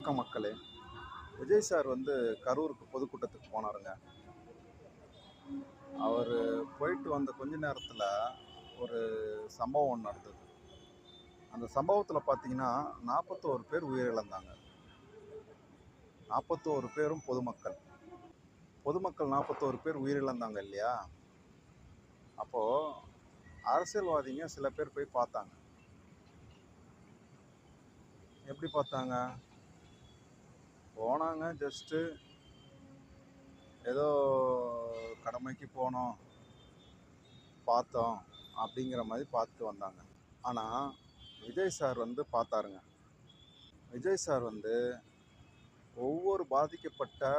வணக்கம் மக்களே. விஜய் சார் வந்து கரூருக்கு பொதுக்கூட்டத்துக்கு போனாருங்க. அவர் போயிட்டு வந்த கொஞ்ச நேரத்தில் ஒரு சம்பவம் ஒன்று நடந்தது. அந்த சம்பவத்தில் பார்த்தீங்கன்னா 41 பேர் உயிரிழந்தாங்க. 41 பேரும் பொதுமக்கள். பொதுமக்கள் 41 பேர் உயிரிழந்தாங்க இல்லையா? அப்போது அரசியல்வாதிங்க சில பேர் போய் பார்த்தாங்க. எப்படி பார்த்தாங்க? போனாங்க, ஜஸ்ட்டு ஏதோ கடமைக்கு போனோம், பார்த்தோம் அப்படிங்கிற மாதிரி பார்த்துட்டு வந்தாங்க. ஆனால் விஜய் சார் வந்து பார்த்தாருங்க. விஜய் சார் வந்து ஒவ்வொரு பாதிக்கப்பட்ட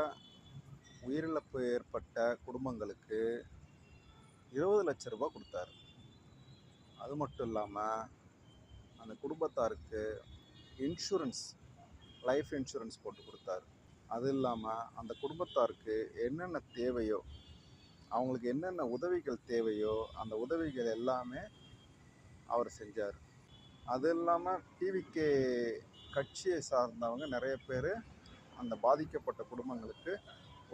உயிரிழப்பு ஏற்பட்ட குடும்பங்களுக்கு 20 லட்ச ரூபா கொடுத்தாரு. அது மட்டும் இல்லாமல் அந்த குடும்பத்தாருக்கு இன்சூரன்ஸ், லைஃப் இன்சூரன்ஸ் போட்டு கொடுத்தாரு. அது இல்லாமல் அந்த குடும்பத்தாருக்கு என்னென்ன தேவையோ, அவங்களுக்கு என்னென்ன உதவிகள் தேவையோ அந்த உதவிகள் எல்லாமே அவர் செஞ்சார். அது இல்லாமல் டிவிகே கட்சியை சார்ந்தவங்க நிறைய பேர் அந்த பாதிக்கப்பட்ட குடும்பங்களுக்கு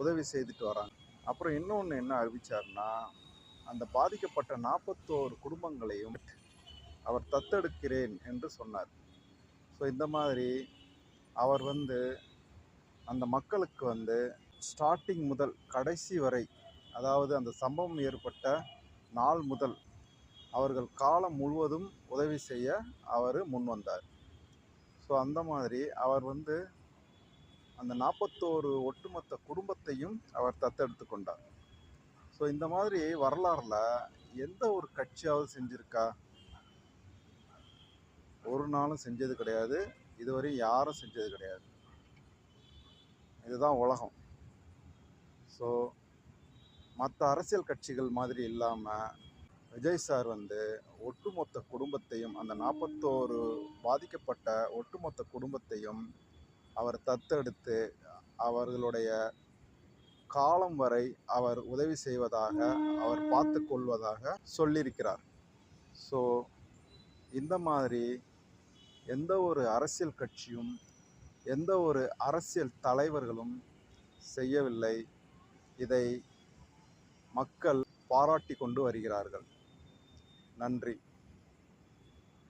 உதவி செய்துட்டு வராங்க. அப்புறம் இன்னொன்று என்ன அறிவித்தார்னா, அந்த பாதிக்கப்பட்ட 41 குடும்பங்களையும் அவர் தத்தெடுக்கிறேன் என்று சொன்னார். ஸோ இந்த மாதிரி அவர் வந்து அந்த மக்களுக்கு வந்து ஸ்டார்டிங் முதல் கடைசி வரை, அதாவது அந்த சம்பவம் ஏற்பட்ட நாள் முதல் அவர்கள் காலம் முழுவதும் உதவி செய்ய அவர் முன் வந்தார். ஸோ அந்த மாதிரி அவர் வந்து அந்த 41 ஒட்டுமொத்த குடும்பத்தையும் அவர் தத்தெடுத்து கொண்டார். ஸோ இந்த மாதிரி வரலாறில் எந்த ஒரு கட்சியாவது செஞ்சுருக்கா? ஒரு நாளும் செஞ்சது கிடையாது. இதுவரை யாரும் செஞ்சது கிடையாது. இதுதான் உலகம். ஸோ மற்ற அரசியல் கட்சிகள் மாதிரி இல்லாமல் விஜய் சார் வந்து ஒட்டுமொத்த குடும்பத்தையும், அந்த 41 பாதிக்கப்பட்ட ஒட்டுமொத்த குடும்பத்தையும் அவர் தத்தெடுத்து அவர்களுடைய காலம் வரை அவர் உதவி செய்வதாக, அவர் பார்த்து கொள்வதாக சொல்லியிருக்கிறார். ஸோ இந்த மாதிரி எந்த ஒரு அரசியல் கட்சியும், எந்த ஒரு அரசியல் தலைவர்களும் செய்யவில்லை. இதை மக்கள் பாராட்டி கொண்டு வருகிறார்கள். நன்றி.